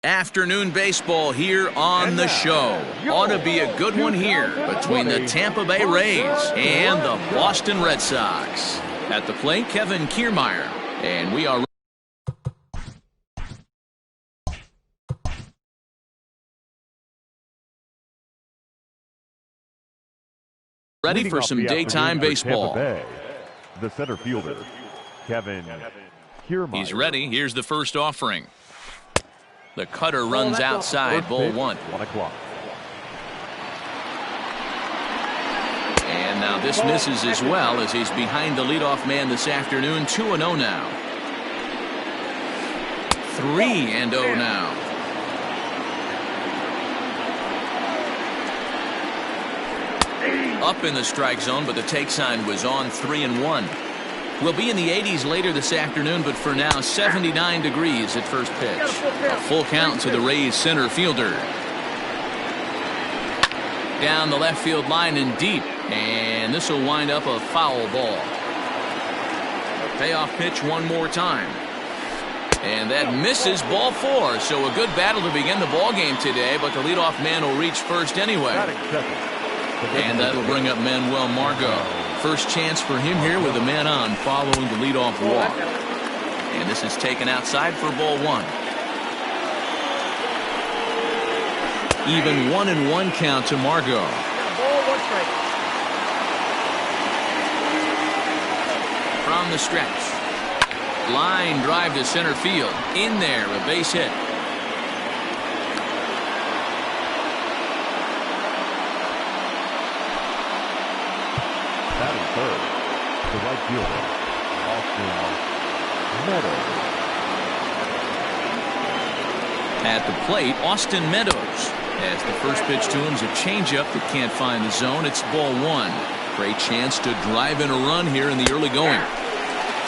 Afternoon baseball here on the show. Ought to be a good one here between the Tampa Bay Rays and the Boston Red Sox. At the plate, Kevin Kiermaier. And we are ready for some daytime baseball. The center fielder, Kevin Kiermaier. He's ready. Here's the first offering. The cutter runs outside, ball one. 1 o'clock. And now this misses as well as he's behind the leadoff man this afternoon. 2-0 now. 3-0 now. Up in the strike zone, but the take sign was on. 3-1. We'll be in the 80s later this afternoon, but for now, 79 degrees at first pitch. A full count to the Rays center fielder. Down the left field line and deep, and this will wind up a foul ball. A payoff pitch one more time. And that misses, ball four. So a good battle to begin the ball game today, but the leadoff man will reach first anyway. And that'll bring up Manuel Margot. First chance for him here with a man on following the leadoff walk. And this is taken outside for ball one. Even 1-1 count to Margot. From the stretch. Line drive to center field. In there, a base hit. Batting third, the right fielder, Austin Meadows. At the plate, Austin Meadows. As the first pitch to him is a changeup that can't find the zone. It's ball one. Great chance to drive in a run here in the early going.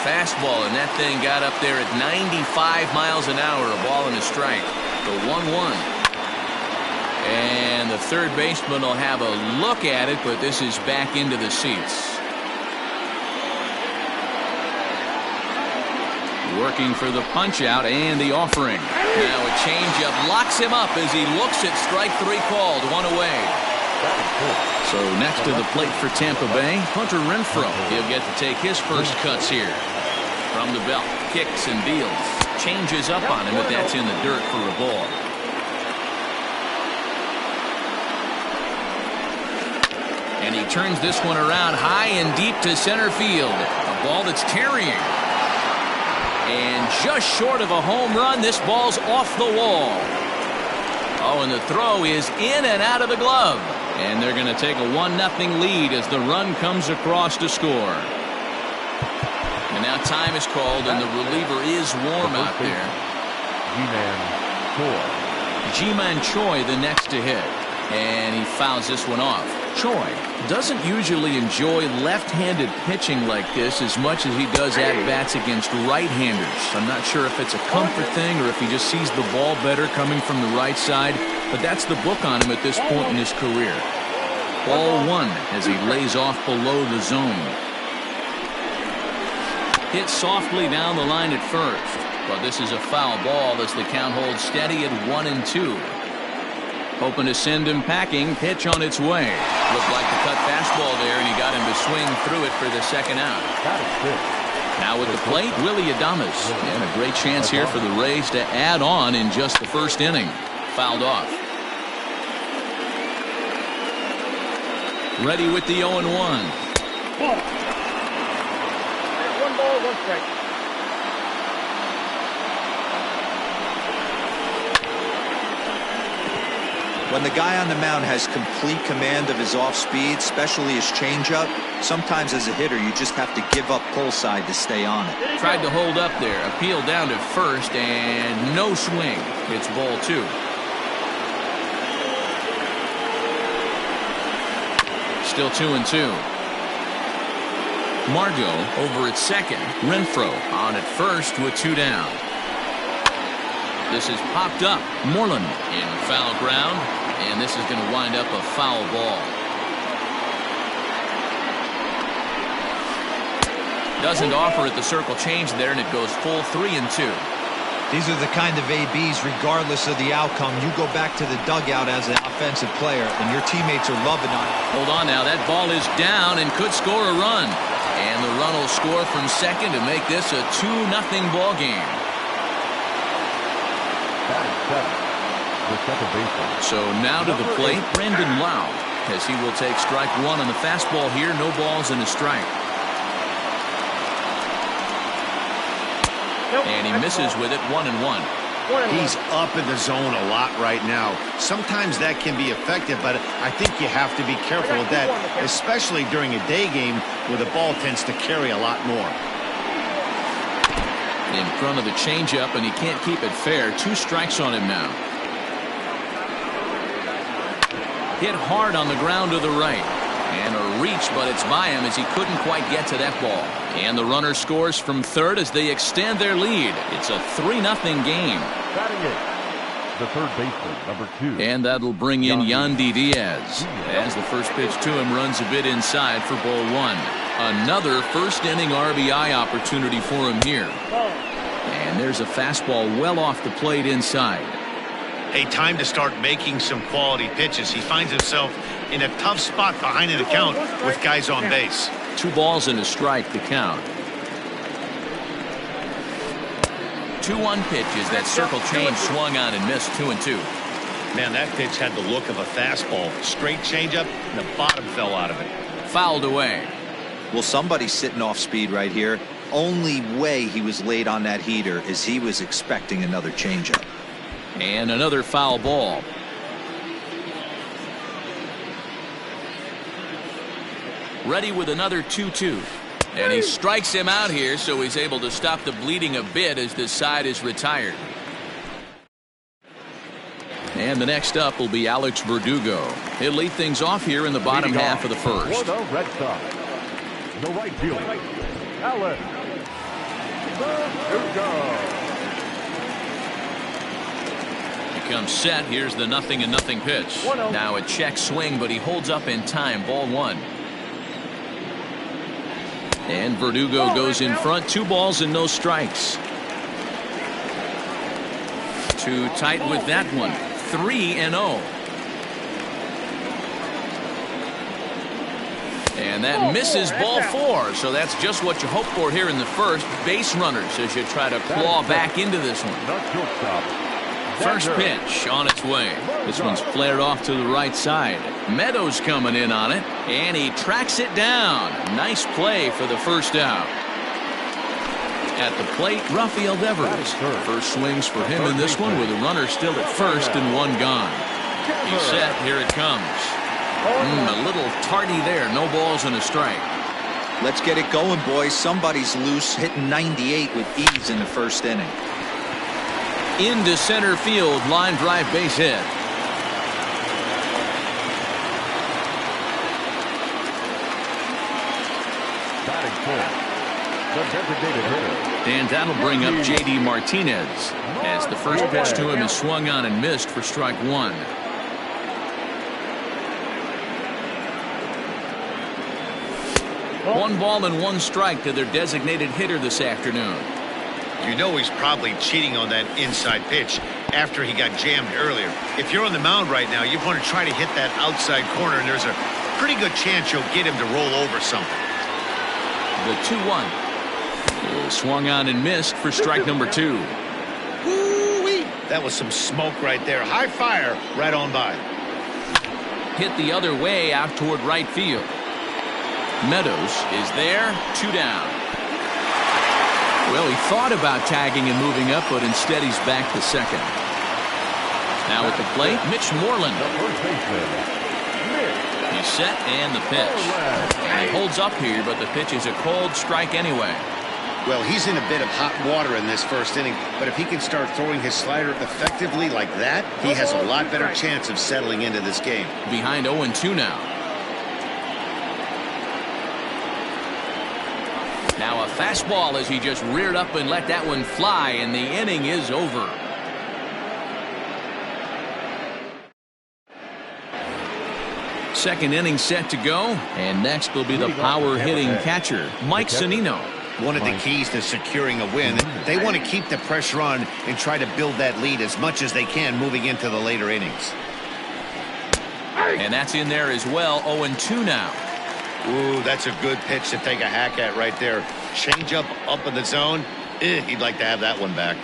Fastball, and that thing got up there at 95 miles an hour. A ball and a strike. The 1-1. And the third baseman will have a look at it, but this is back into the seats. Working for the punch out and the offering. Now a changeup locks him up as he looks at strike three called. One away. So next to the plate for Tampa Bay, Hunter Renfroe. He'll get to take his first cuts here. From the belt, kicks and deals. Changes up on him, but that's in the dirt for a ball. And he turns this one around high and deep to center field. A ball that's carrying. And just short of a home run, this ball's off the wall. Oh, and the throw is in and out of the glove. And they're going to take a 1-0 lead as the run comes across to score. And now time is called, and the reliever is warm out there. Ji-Man Choi, the next to hit. And he fouls this one off. Choi doesn't usually enjoy left-handed pitching like this as much as he does at-bats against right-handers. I'm not sure if it's a comfort thing or if he just sees the ball better coming from the right side, but that's the book on him at this point in his career. Ball one as he lays off below the zone. Hit softly down the line at first, but this is a foul ball as the count holds steady at 1-2. Hoping to send him packing. Pitch on its way. Looked like the cut fastball there, and he got him to swing through it for the second out. Now with the plate, Willie Adames. And a great chance here for the Rays to add on in just the first inning. Fouled off. Ready with the 0-1. 1 ball, 1 strike. When the guy on the mound has complete command of his off speed, especially his changeup, sometimes as a hitter you just have to give up pull side to stay on it. Tried to hold up there, appeal down to first, and no swing. It's ball two. Still 2-2. Margot over at second. Renfroe on at first with 2 down. This is popped up. Moreland in foul ground, and this is going to wind up a foul ball. Doesn't offer at the circle change there, and it goes full 3-2. These are the kind of ABs, regardless of the outcome. You go back to the dugout as an offensive player, and your teammates are loving on it. Hold on now. That ball is down and could score a run. And the run will score from second to make this a 2-0 ball game. The second baseman. So now to the plate, Brendan Lau, as he will take strike one on the fastball here. No balls and a strike. And he misses with it, 1-1. He's up in the zone a lot right now. Sometimes that can be effective, but I think you have to be careful with that, especially during a day game where the ball tends to carry a lot more. In front of the changeup, and he can't keep it fair. 2 strikes on him now. Hit hard on the ground to the right. And a reach, but it's by him as he couldn't quite get to that ball. And the runner scores from third as they extend their lead. It's a 3-0 game. Batting it, the third baseman, number 2. And that'll bring in Yandy Diaz. As the first pitch to him runs a bit inside for ball 1. Another first inning RBI opportunity for him here. And there's a fastball well off the plate inside. Hey, time to start making some quality pitches. He finds himself in a tough spot behind an account with guys on base. 2 balls and a strike to count. 2-1 pitch as that circle change swung on and missed. 2-2. Man, that pitch had the look of a fastball. Straight changeup, and the bottom fell out of it. Fouled away. Well, somebody's sitting off speed right here. Only way he was late on that heater is he was expecting another changeup. And another foul ball. Ready with another 2-2. And he strikes him out here, so he's able to stop the bleeding a bit as this side is retired. And the next up will be Alex Verdugo. He'll lead things off here in the bottom half of the first. For the Red Sox, the right fielder, Alex Verdugo. Comes set. Here's the 0-0 pitch. Now a check swing, but he holds up in time. Ball 1. And Verdugo goes in front. 2 balls and no strikes. Too tight with that one. 3-0. And that misses ball 4. So that's just what you hope for here in the first. Base runners as you try to claw back into this one. Not shortstop. First pitch on its way. This one's flared off to the right side. Meadows coming in on it, and he tracks it down. Nice play for the first out. At the plate, Rafael Devers. First swings for him in this one with a runner still at first and 1 gone. He's set. Here it comes. A little tardy there. No balls and a strike. Let's get it going, boys. Somebody's loose, hitting 98 with ease in the first inning. Into center field, line drive base hit. Batting fourth, the designated hitter. And that'll bring up J.D. Martinez as the first pitch to him is swung on and missed for strike 1. One ball and 1 strike to their designated hitter this afternoon. You know he's probably cheating on that inside pitch after he got jammed earlier. If you're on the mound right now, you want to try to hit that outside corner, and there's a pretty good chance you'll get him to roll over something. The 2-1 is swung on and missed for strike number 2. Woo-wee. That was some smoke right there. High fire right on by. Hit the other way out toward right field. Meadows is there. 2 down. Well, he thought about tagging and moving up, but instead he's back to second. Now at the plate, Mitch Moreland. He's set and the pitch. And he holds up here, but the pitch is a cold strike anyway. Well, he's in a bit of hot water in this first inning, but if he can start throwing his slider effectively like that, he has a lot better chance of settling into this game. Behind 0-2 now. Now a fastball as he just reared up and let that one fly, and the inning is over. Second inning set to go, and next will be the power hitting catcher, Mike Zunino. One of the keys to securing a win, they want to keep the pressure on and try to build that lead as much as they can moving into the later innings. And that's in there as well. 0-2 now. Ooh, that's a good pitch to take a hack at right there. Change up in the zone. He'd like to have that one back.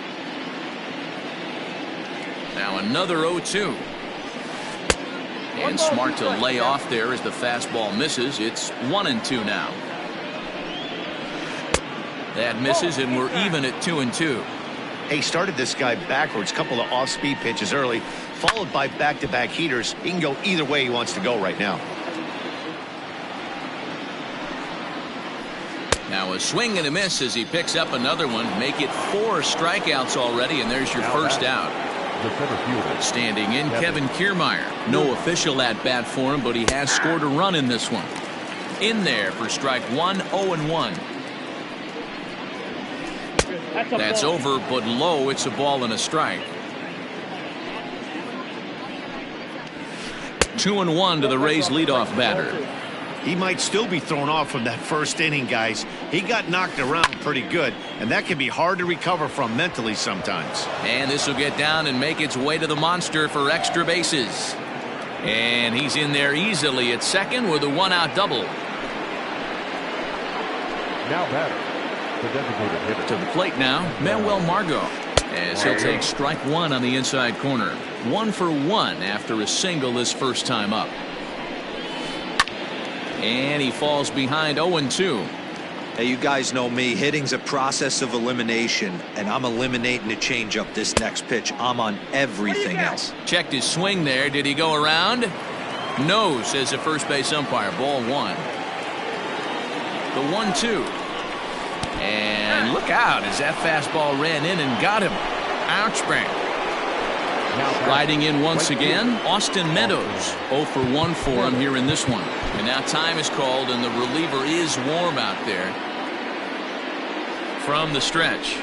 Now another 0-2. And smart to lay off there as the fastball misses. It's 1-2 now. That misses, and we're even at 2-2. He started this guy backwards, couple of off-speed pitches early, followed by back-to-back heaters. He can go either way he wants to go right now. Now a swing and a miss as he picks up another one. Make it 4 strikeouts already, and there's your first out. The center fielder. Standing in, Kevin Kiermaier. No official at-bat for him, but he has scored a run in this one. In there for strike 1, 0-1. That's over, but low. It's a ball and a strike. 2-1 to the Rays leadoff batter. He might still be thrown off from that first inning, guys. He got knocked around pretty good, and that can be hard to recover from mentally sometimes. And this will get down and make its way to the monster for extra bases. And he's in there easily at second with a 1-out double. Now batter, the designated hitter. To the plate now, Manuel Margot, as he'll take strike 1 on the inside corner. 1 for 1 after a single his first time up. And he falls behind 0-2. Hey, you guys know me. Hitting's a process of elimination, and I'm eliminating the changeup this next pitch. I'm on everything else. Checked his swing there. Did he go around? No, says the first base umpire. Ball 1. The 1-2. And look out as that fastball ran in and got him. Ouch, bang. Riding in once again, Austin Meadows. 0 for 1 for him here in this one. And now time is called, and the reliever is warm out there. From the stretch.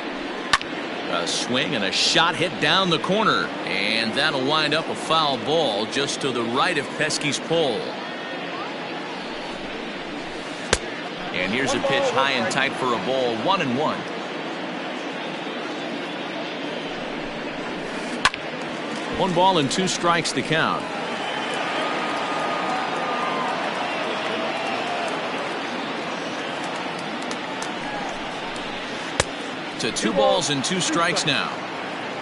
A swing and a shot hit down the corner. And that'll wind up a foul ball just to the right of Pesky's pole. And here's a pitch high and tight for a ball. 1-1. One ball and 2 strikes to count. To 2 balls and 2 strikes now.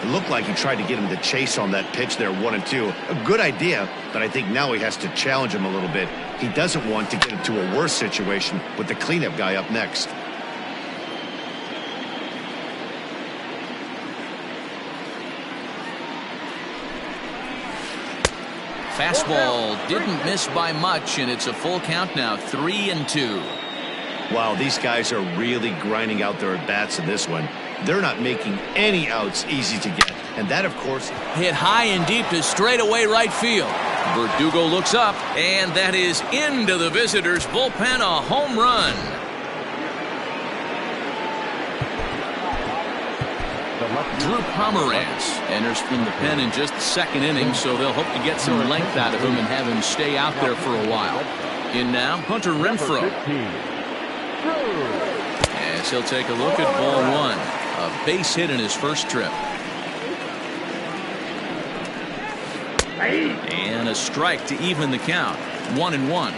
It looked like he tried to get him to chase on that pitch there, 1-2. A good idea, but I think now he has to challenge him a little bit. He doesn't want to get into a worse situation with the cleanup guy up next. Fastball didn't miss by much, and it's a full count now. 3-2. Wow, these guys are really grinding out their at-bats in this one. They're not making any outs easy to get. And that, of course, hit high and deep to straightaway right field. Verdugo looks up, and that is into the visitors' bullpen. A home run. Drew Pomerantz enters from the pen in just the second inning, so they'll hope to get some length out of him and have him stay out there for a while. In now, Hunter Renfroe. As he'll take a look at ball 1. A base hit in his first trip. And a strike to even the count. 1-1.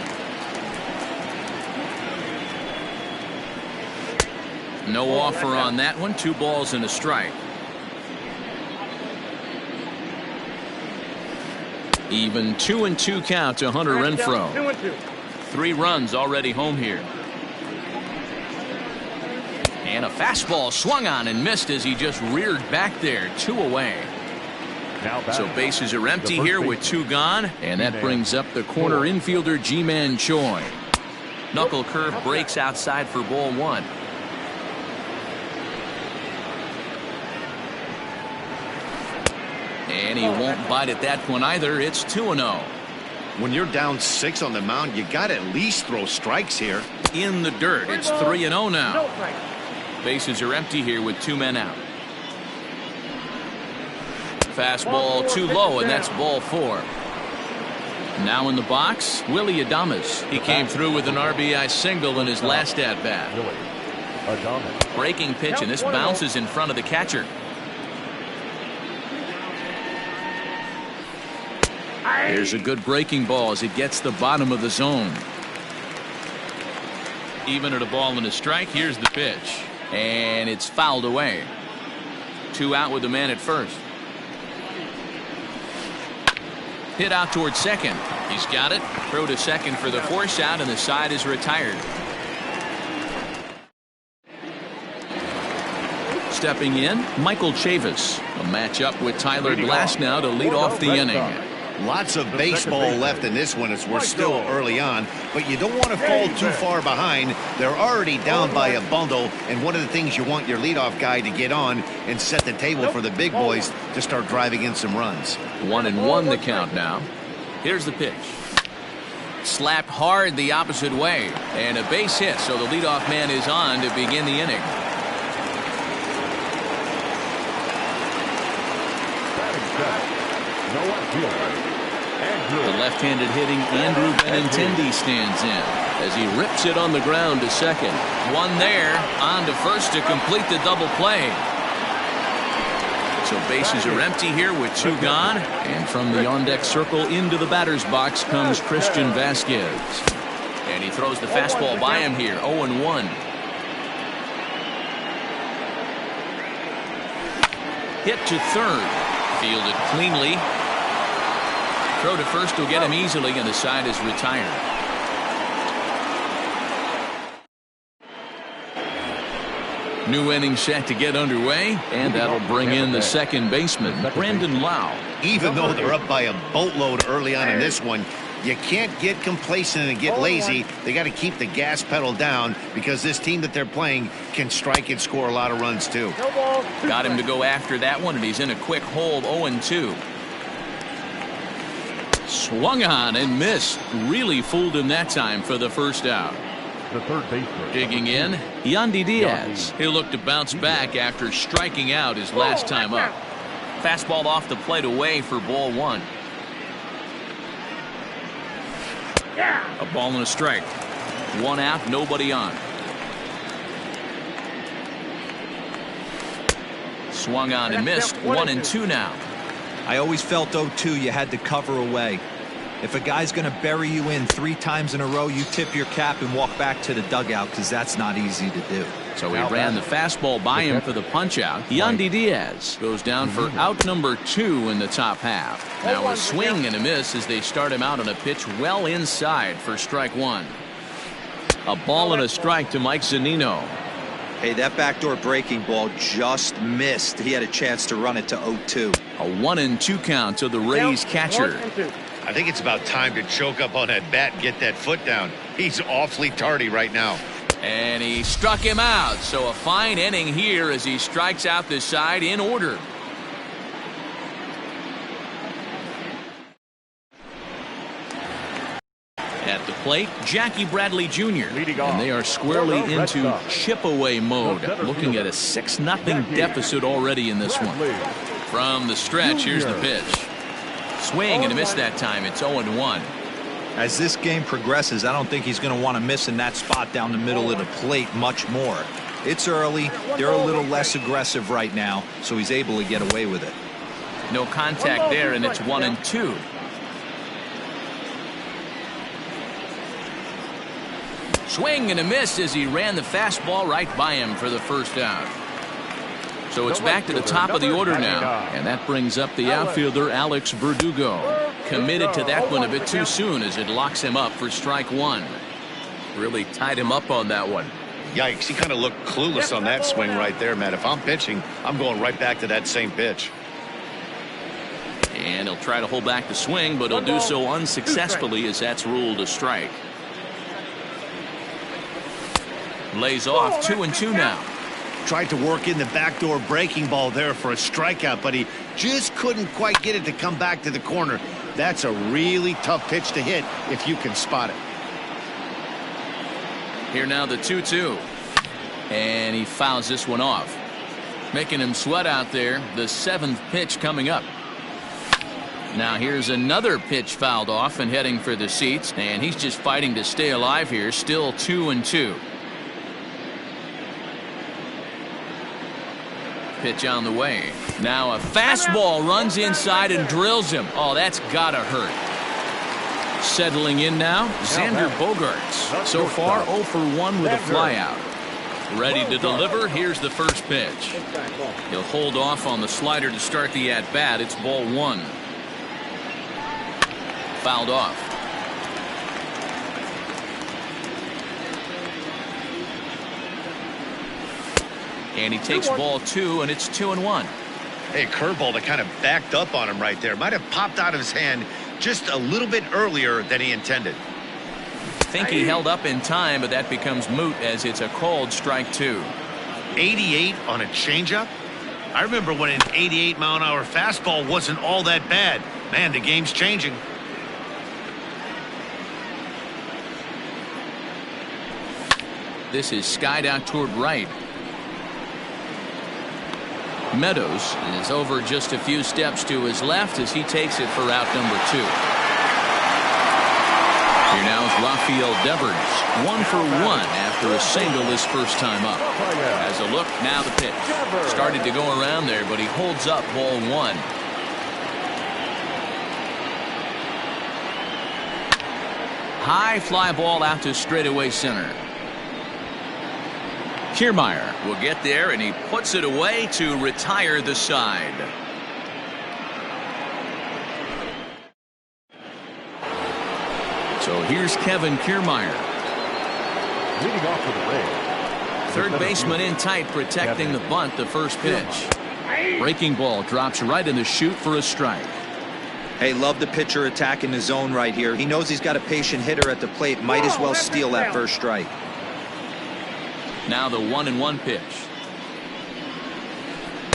No offer on that one. 2 balls and a strike. Even 2-2 count to Hunter Renfroe. 2-2. 3 runs already home here. And a fastball swung on and missed as he just reared back there. 2 away. So bases are empty here with 2 gone, and that brings up the corner infielder Ji-Man Choi. Knuckle curve breaks outside for ball 1. And he won't bite at that one either. It's 2-0. when you're down 6 on the mound, you got to at least throw strikes here. In the dirt. It's 3-0 now. Bases are empty here with 2 men out. Fastball too low, and that's ball 4. Now in the box, Willie Adames. He came through with an RBI single in his last at-bat. Breaking pitch, and this bounces in front of the catcher. Here's a good breaking ball as it gets the bottom of the zone. Even at a ball and a strike, here's the pitch. And it's fouled away. 2 out with the man at first. Hit out towards second. He's got it. Throw to second for the force out, and the side is retired. Stepping in, Michael Chavis. A matchup with Tyler Glasnow to lead off the inning. Lots of baseball left in this one as we're still early on, but you don't want to fall too far behind. They're already down by a bundle, and one of the things you want your leadoff guy to get on and set the table for the big boys to start driving in some runs. 1-1 the count now. Here's the pitch. Slapped hard the opposite way, and a base hit, so the leadoff man is on to begin the inning. The left-handed hitting Andrew Benintendi stands in as he rips it on the ground to second. One there, on to first to complete the double play. So bases are empty here with 2 gone, and from the on-deck circle into the batter's box comes Christian Vasquez. And he throws the fastball by him here, 0-1. Hit to third, fielded cleanly. Throw to first will get him easily, and the side is retired. New inning set to get underway, and that'll bring in the second baseman, Brandon Lau. Even though they're up by a boatload early on in this one, you can't get complacent and get lazy. They got to keep the gas pedal down because this team that they're playing can strike and score a lot of runs too. Got him to go after that one, and he's in a quick hold, 0-2. Swung on and missed. Really fooled him that time for the first out. The third baseman. Digging in, Yandy Diaz. He'll look to bounce back after striking out his last time up. Fastball off the plate away for ball 1. A ball and a strike. 1 out, nobody on. Swung on and missed. 1-2 now. I always felt 0-2 you had to cover away. If a guy's going to bury you in 3 times in a row, you tip your cap and walk back to the dugout because that's not easy to do. So he ran the fastball by him for the punch out. Yandy Diaz goes down for out number 2 in the top half. Now a swing and a miss as they start him out on a pitch well inside for strike 1. A ball and a strike to Mike Zunino. Hey, that backdoor breaking ball just missed. He had a chance to run it to 0-2. A 1-2 count to the Rays catcher. I think it's about time to choke up on that bat and get that foot down. He's awfully tardy right now. And he struck him out. So a fine inning here as he strikes out the side in order. At the plate, Jackie Bradley Jr. And they are squarely into chip-away mode, looking at a 6-0 deficit already in this one. From the stretch, here's the pitch. Swing and a miss that time. It's 0-1. As this game progresses, I don't think he's going to want to miss in that spot down the middle of the plate much more. It's early. They're a little less aggressive right now, so he's able to get away with it. No contact there, and it's 1-2. Swing and a miss as he ran the fastball right by him for the first out. So it's back to the top of the order now, and that brings up the outfielder Alex Verdugo. Committed to that one a bit too soon as it locks him up for strike 1. Really tied him up on that one. Yikes, he kind of looked clueless on that swing right there, man. If I'm pitching, I'm going right back to that same pitch. And he'll try to hold back the swing, but he'll do so unsuccessfully as that's ruled a strike. Lays off 2-2 now. Tried to work in the backdoor breaking ball there for a strikeout, but he just couldn't quite get it to come back to the corner. That's a really tough pitch to hit if you can spot it. Here now the 2-2. And he fouls this one off. Making him sweat out there. The 7th pitch coming up. Now here's another pitch fouled off and heading for the seats. And he's just fighting to stay alive here. Still 2-2. Pitch on the way. Now a fastball runs inside and drills him. Oh, that's gotta hurt. Settling in now, Xander Bogaerts. So far 0 for 1 with a flyout. Ready to deliver. Here's the first pitch. He'll hold off on the slider to start the at-bat. It's ball 1. Fouled off. And he takes ball 2, and it's 2-1. Hey, curveball that kind of backed up on him right there. Might have popped out of his hand just a little bit earlier than he intended. Think he held up in time, but that becomes moot as it's a called strike 2. 88 on a changeup? I remember when an 88-mile-an-hour fastball wasn't all that bad. Man, the game's changing. This is skied out toward right. Meadows is over just a few steps to his left as he takes it for out number 2. Here now is Rafael Devers, 1 for 1 after a single his first time up. As a look, now the pitch. Started to go around there, but he holds up ball 1. High fly ball out to straightaway center. Kiermaier will get there, and he puts it away to retire the side. So here's Kevin Kiermaier. Leading off for the Rays. Third baseman in tight, protecting the bunt, the first pitch. Breaking ball drops right in the chute for a strike. Hey, love the pitcher attacking the zone right here. He knows he's got a patient hitter at the plate. Might as well steal that first strike. Now the 1-1 pitch.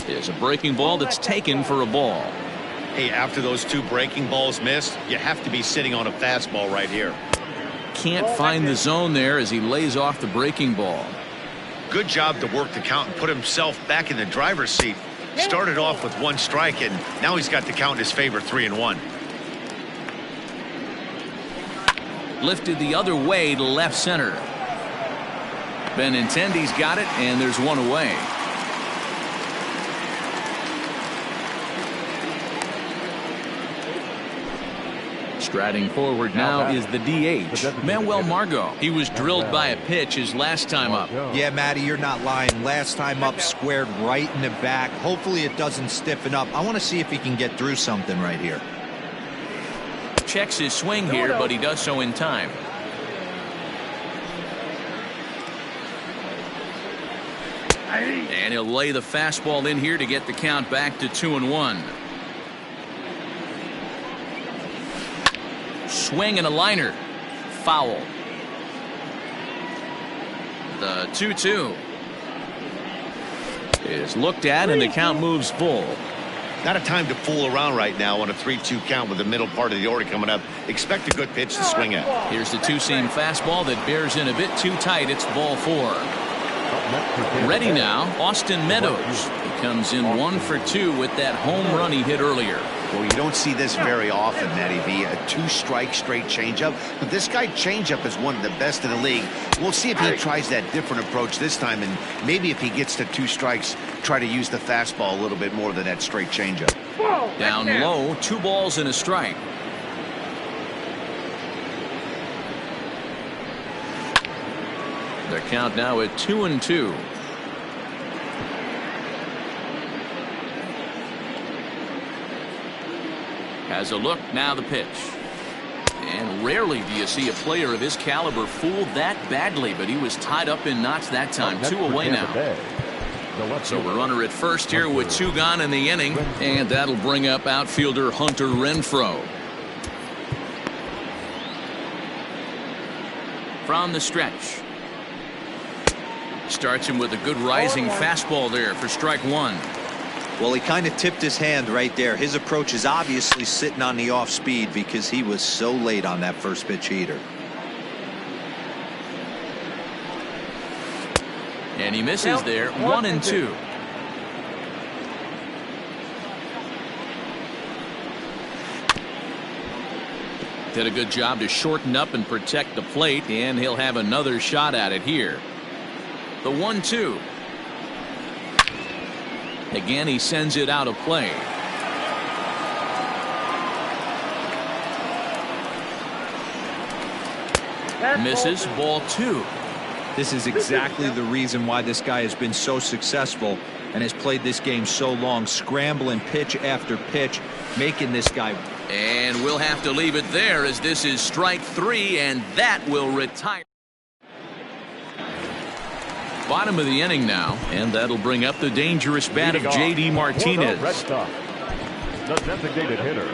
Is a breaking ball that's taken for a ball. Hey, after those 2 breaking balls missed, you have to be sitting on a fastball right here. Can't find the zone there as he lays off the breaking ball. Good job to work the count and put himself back in the driver's seat. Started off with 1 strike, and now he's got the count in his favor, 3-1. Lifted the other way to left center. Benintendi's got it, and there's 1 away. Striding forward now is the DH, Manuel Margot. He was drilled by a pitch his last time up. Yeah, Matty, you're not lying. Last time up, squared right in the back. Hopefully it doesn't stiffen up. I want to see if he can get through something right here. Checks his swing here, but he does so in time. And he'll lay the fastball in here to get the count back to 2-1. Swing and a liner. Foul. The 2-2 is looked at, and the count moves full. Not a time to fool around right now on a 3-2 count with the middle part of the order coming up. Expect a good pitch to swing at. Here's the 2-seam fastball that bears in a bit too tight. It's ball 4. Ready now, Austin Meadows. He comes in 1 for 2 with that home run he hit earlier. Well, you don't see this very often, Matty V. A 2-strike straight changeup. But this guy changeup is one of the best in the league. We'll see if he tries that different approach this time, and maybe if he gets to 2 strikes, try to use the fastball a little bit more than that straight changeup. Down low, 2 balls and a strike. The count now at 2-2. Has a look, now the pitch. And rarely do you see a player of his caliber fooled that badly, but he was tied up in knots that time. 2 away now. So we're runner at first here with 2 gone in the inning, and that'll bring up outfielder Hunter Renfroe. From the stretch. Starts him with a good rising fastball there for strike 1. Well, he kind of tipped his hand right there. His approach is obviously sitting on the off speed because he was so late on that first pitch heater. And he misses there. 1-2. Did a good job to shorten up and protect the plate, and he'll have another shot at it here. The 1-2. Again, he sends it out of play. Misses, ball 2. This is exactly the reason why this guy has been so successful and has played this game so long, scrambling pitch after pitch, making this guy. And we'll have to leave it there as this is strike 3, and that will retire. Bottom of the inning now, and that'll bring up the dangerous bat of J.D. Martinez. Red Sox, the designated hitter,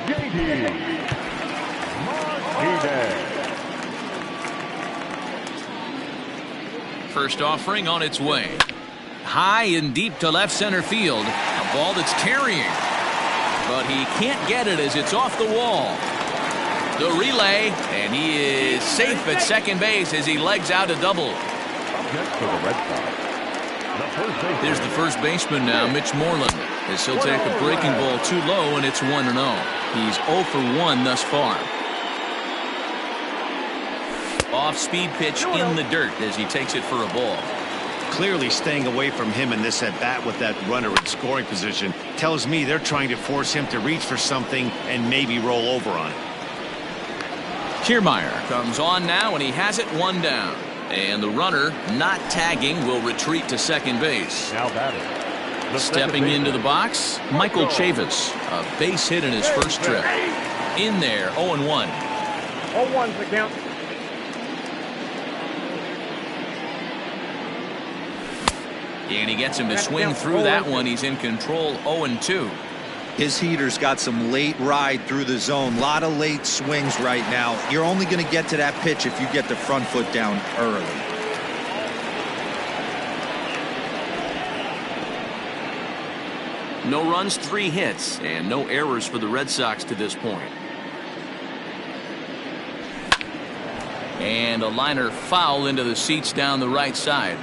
J.D. Martinez. First offering on its way. High and deep to left center field. A ball that's carrying. But he can't get it as it's off the wall. The relay, and he is safe at second base as he legs out a double. Here's the first baseman now, Mitch Moreland, as he'll take a breaking ball too low, and it's 1-0. He's 0 for 1 thus far. Off-speed pitch in the dirt as he takes it for a ball. Clearly staying away from him in this at-bat with that runner in scoring position tells me they're trying to force him to reach for something and maybe roll over on it. Kiermaier comes on now, and he has it 1 down. And the runner, not tagging, will retreat to second base. Now batting. Stepping into the box, Michael Chavis. A base hit in his first trip. In there, 0-1. 0-1's the count. And he gets him to swing through that one. He's in control, 0-2. His heater's got some late ride through the zone. A lot of late swings right now. You're only going to get to that pitch if you get the front foot down early. No runs, 3 hits, and no errors for the Red Sox to this point. And a liner foul into the seats down the right side.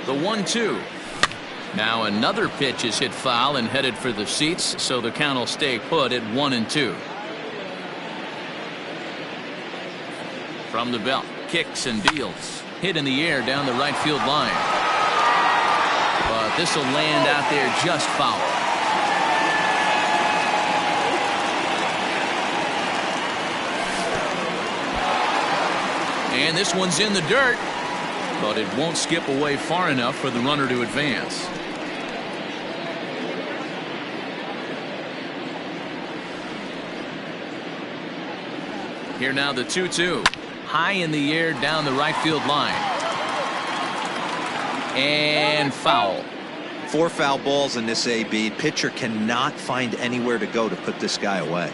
The 1-2. Now another pitch is hit foul and headed for the seats, so the count will stay put at 1-2. From the belt, kicks and deals. Hit in the air down the right field line. But this will land out there just foul. And this one's in the dirt. But it won't skip away far enough for the runner to advance. Here now the 2-2. High in the air down the right field line. And foul. 4 foul balls in this AB. Pitcher cannot find anywhere to go to put this guy away.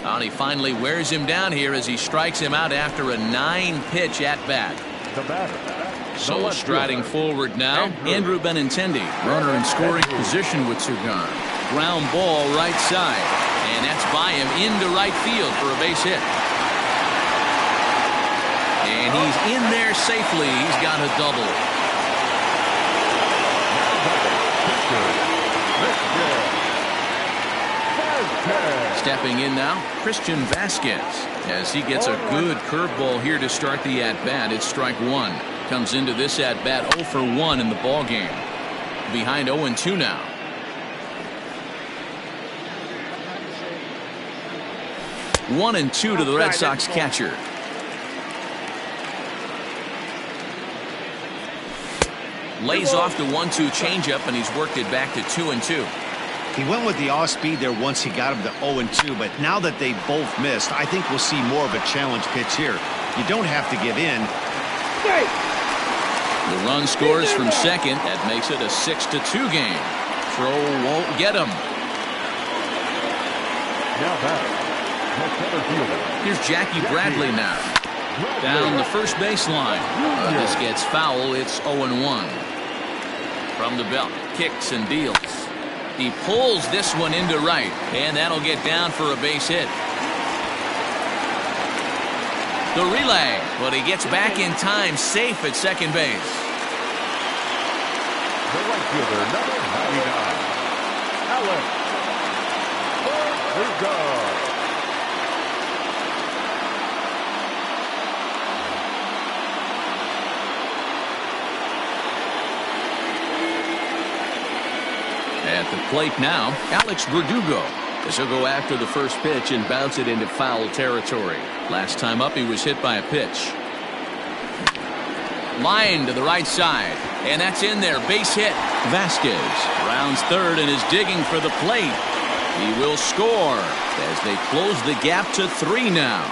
And he finally wears him down here as he strikes him out after a 9-pitch at bat. The batter. So striding forward now, Andrew Benintendi, runner in scoring position with Sugan. Ground ball right side, and that's by him into right field for a base hit. And he's in there safely. He's got a double. Stepping in now, Christian Vasquez, as he gets a good curveball here to start the at-bat. It's strike 1. Comes into this at-bat 0 for 1 in the ball game. Behind 0-2 now. One and 2 to the Red Sox catcher. Lays off the 1-2 changeup, and he's worked it back to 2-2. He went with the off speed there once he got him to 0-2, but now that they both missed, I think we'll see more of a challenge pitch here. You don't have to give in. The run scores from second. That makes it a 6-2 game. Throw won't get him. Now back. Here's Jackie Bradley now. Down the first baseline. This gets foul. It's 0-1. From the belt, kicks and deals. He pulls this one into right, and that'll get down for a base hit. The relay, but he gets back in time, safe at second base. The right fielder, number 99, Alex Verdugo. the plate now, Alex Verdugo. As he'll go after the first pitch and bounce it into foul territory. Last time up, he was hit by a pitch. Line to the right side, and that's in there. Base hit. Vasquez rounds third and is digging for the plate. He will score as they close the gap to 3 now.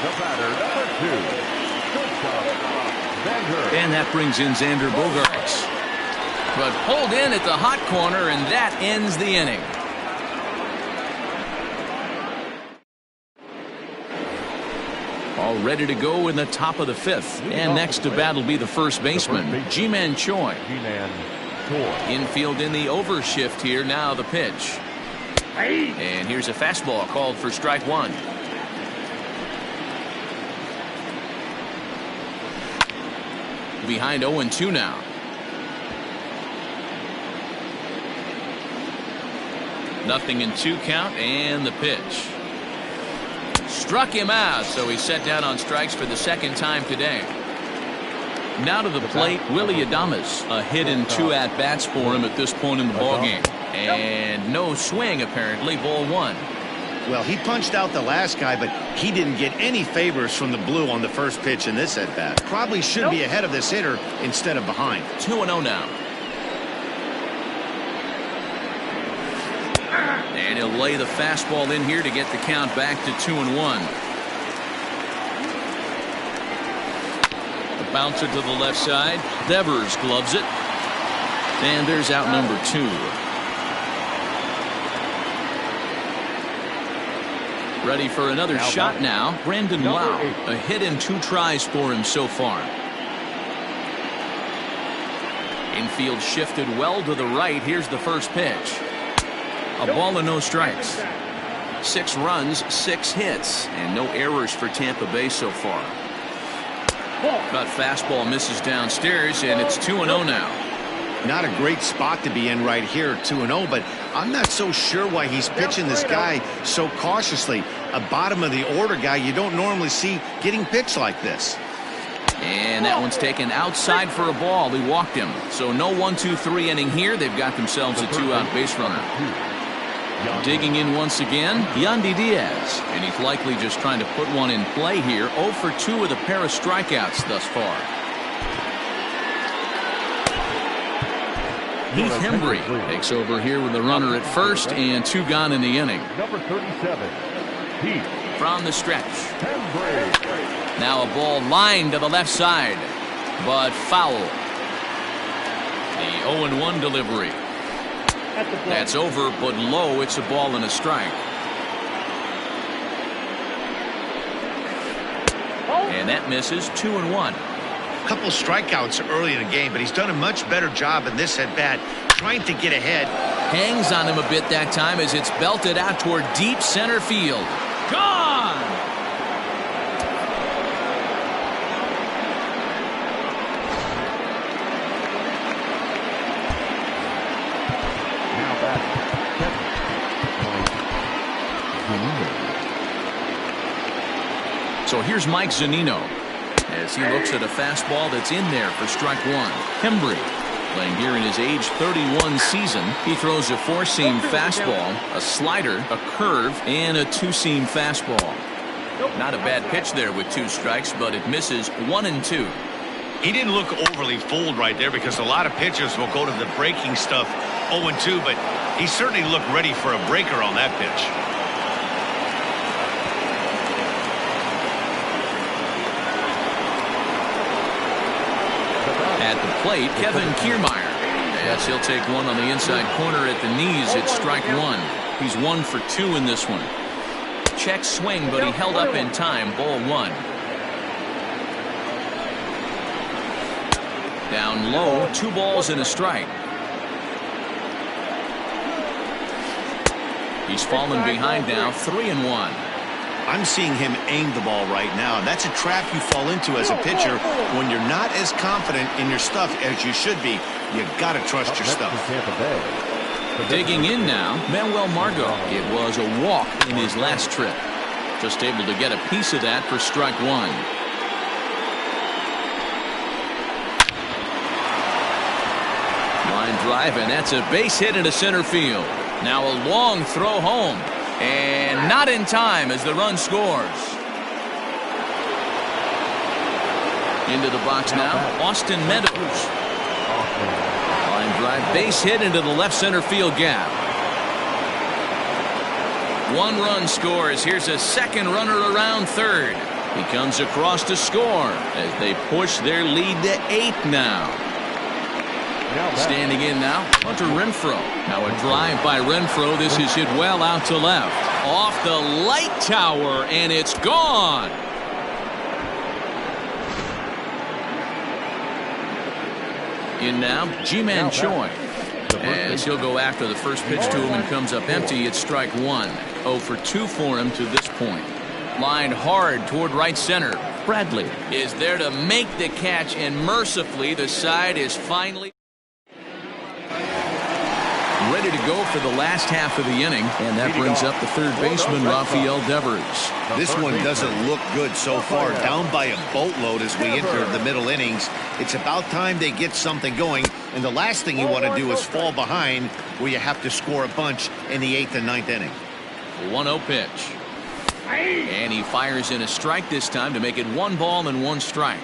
The batter, number 2, shortstop, And that brings in Xander Bogaerts. But pulled in at the hot corner, and that ends the inning. All ready to go in the top of the 5th. And next to bat will be the first baseman, Ji-Man Choi. Infield in the overshift here. Now the pitch. And here's a fastball called for strike 1. Behind 0-2 now. Nothing in 2 count, and the pitch. Struck him out, so he's set down on strikes for the 2nd time today. Now to the plate, Willy Adames. A hit and 2 at-bats for him at this point in the ballgame. And no swing, apparently. Ball 1. Well, he punched out the last guy, but he didn't get any favors from the blue on the first pitch in this at-bat. Probably should be ahead of this hitter instead of behind. 2-0 now. And he'll lay the fastball in here to get the count back to 2-1. The bouncer to the left side. Devers gloves it. And there's out number 2. Ready for another shot now. Brandon Lau. A hit and 2 tries for him so far. Infield shifted well to the right. Here's the first pitch. A ball and no strikes. 6 runs, 6 hits, and no errors for Tampa Bay so far. But fastball misses downstairs, and it's 2-0 now. Not a great spot to be in right here, 2-0, but I'm not so sure why he's pitching this guy so cautiously. A bottom of the order guy you don't normally see getting pitched like this. And that one's taken outside for a ball. He walked him. So no 1-2-3 inning here. They've got themselves a 2-out base runner. Digging in once again, Yandy Diaz. And he's likely just trying to put one in play here. 0 for 2 with a pair of strikeouts thus far. Heath Hembry takes over here with the runner at first and 2 gone in the inning. number 37, Heath From the stretch. Hembry. Now a ball lined to the left side, but foul. The 0-1 delivery. That's over, but low. It's a ball and a strike. And that misses. 2-1. Couple strikeouts early in the game, but he's done a much better job in this at-bat trying to get ahead. Hangs on him a bit that time as it's belted out toward deep center field. Gone! Now back, So here's Mike Zunino as he looks at a fastball that's in there for strike 1. Hembry playing here in his age 31 season. He throws a 4-seam fastball, a slider, a curve, and a 2-seam fastball. Not a bad pitch there with 2 strikes, but it misses 1 and 2. He didn't look overly fooled right there because a lot of pitchers will go to the breaking stuff 0-2, but he certainly looked ready for a breaker on that pitch. At the plate, Kevin Kiermaier. As he'll take one on the inside corner at the knees, it's strike 1. He's 1 for 2 in this one. Check swing, but he held up in time. Ball 1. Down low, 2 balls and a strike. He's fallen behind now, 3-1. I'm seeing him aim the ball right now. That's a trap you fall into as a pitcher when you're not as confident in your stuff as you should be. You got to trust your stuff. Digging in now, Manuel Margot. It was a walk in his last trip. Just able to get a piece of that for strike 1. Line drive, and that's a base hit into center field. Now a long throw home, and not in time as the run scores. Into the box now, Austin Meadows. Line drive, base hit into the left center field gap. 1 run scores. Here's a second runner around third. He comes across to score as they push their lead to 8 now. Standing in now, Hunter Renfroe. Now a drive by Renfroe. This is hit well out to left. Off the light tower, and it's gone. In now, Ji-Man Choi. As he'll go after the first pitch to him and comes up empty, it's strike 1. 0 for 2 for him to this point. Lined hard toward right center. Bradley is there to make the catch, and mercifully the side is finally ready to go for the last half of the inning, and that brings up the third baseman, Rafael Devers. This one doesn't look good so far. Down by a boatload as we enter the middle innings. It's about time they get something going, and the last thing you want to do is fall behind where you have to score a bunch in the 8th and 9th inning. 1-0 pitch. And he fires in a strike this time to make it 1 ball and 1 strike.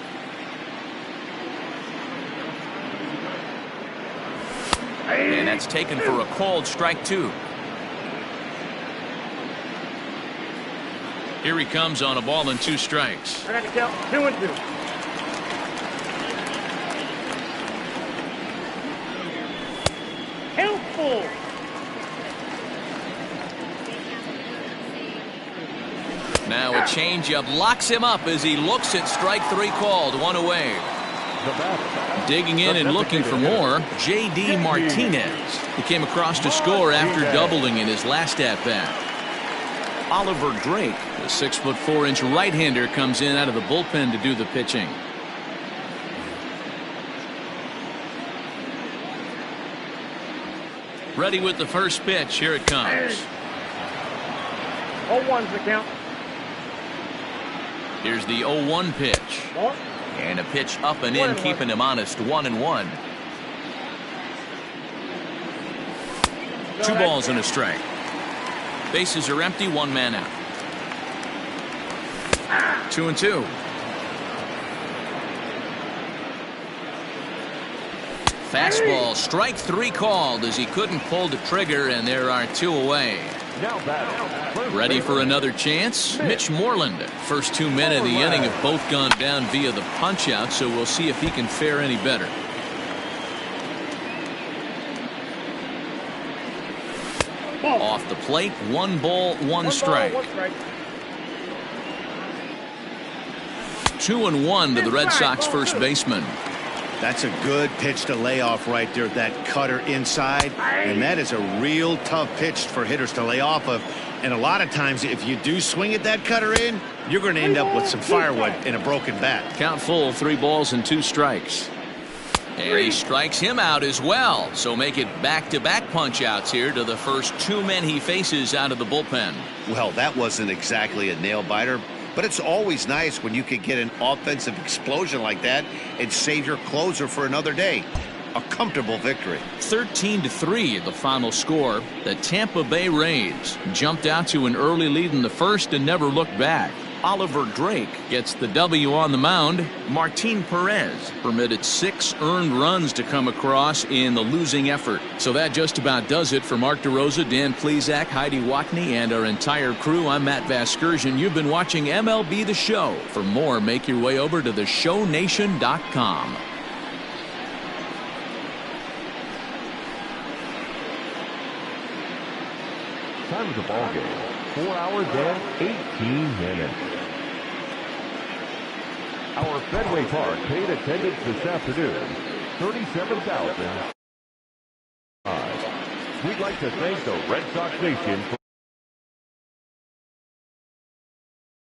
And that's taken for a called strike 2. Here he comes on a ball and 2 strikes. I got to count 2-2. Helpful. Now a changeup locks him up as he looks at strike 3 called. 1 away. Digging in and looking for more, J.D. Martinez. He came across to score after doubling in his last at-bat. Oliver Drake, the 6'4" right-hander, comes in out of the bullpen to do the pitching. Ready with the first pitch. Here it comes. 0-1's the count. Here's the 0-1 pitch. And a pitch up and in, keeping him honest. 1-1. 2 balls and a strike. Bases are empty. 1 man out. 2-2. Fastball, strike 3 called as he couldn't pull the trigger, and there are 2 away. Ready for another chance? Mitch Moreland. First 2 men of the inning have both gone down via the punch-out, so we'll see if he can fare any better. Off the plate, 1 ball, 1 strike. 2-1 to the Red Sox first baseman. That's a good pitch to lay off right there. That cutter inside, and that is a real tough pitch for hitters to lay off of. And a lot of times, if you do swing at that cutter in, you're going to end up with some firewood in a broken bat. Count full, 3 balls and 2 strikes. And he strikes him out as well. So make it back-to-back punch-outs here to the first 2 men he faces out of the bullpen. Well, that wasn't exactly a nail-biter, but it's always nice when you can get an offensive explosion like that and save your closer for another day. A comfortable victory. 13-3 the final score. The Tampa Bay Rays jumped out to an early lead in the first and never looked back. Oliver Drake gets the W on the mound. Martin Perez permitted 6 earned runs to come across in the losing effort. So that just about does it. For Mark DeRosa, Dan Plesac, Heidi Watney, and our entire crew, I'm Matt Vasgersian. You've been watching MLB The Show. For more, make your way over to theshownation.com. Time of the ball game, 4 hours and 18 minutes. Our Fenway Park paid attendance this afternoon, 37,000. We'd like to thank the Red Sox Nation for